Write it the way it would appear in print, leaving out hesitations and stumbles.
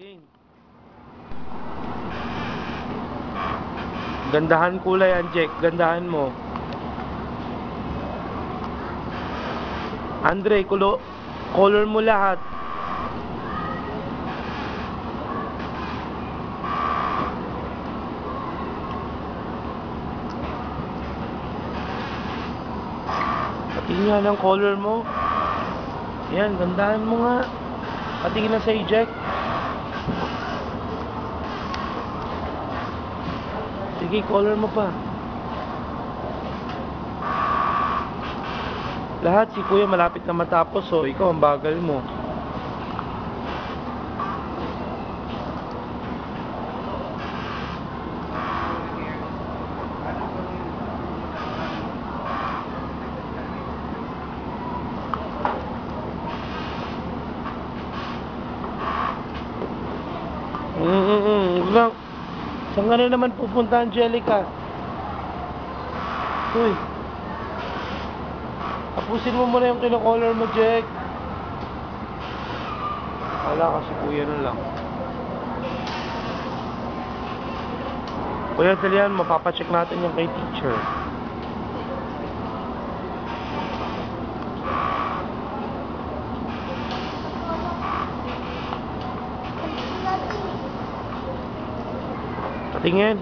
Jane. Gandahan kulay yan, Jack. Gandahan mo. Andre, color mo lahat. Patingin nga ng color mo. Yan, gandahan mo nga. Patingin na sa'yo, Jack. Sige, color mo pa. Lahat, si kuya malapit na matapos, so ikaw ang bagal mo. Lang. Saan ka na naman pupunta, Angelica? Uy. Tapusin mo muna yung kino-color mo, Jack. Wala kasi kuya na lang. Kuya, dalihan, mapapacheck natin yung kay teacher. Patingin.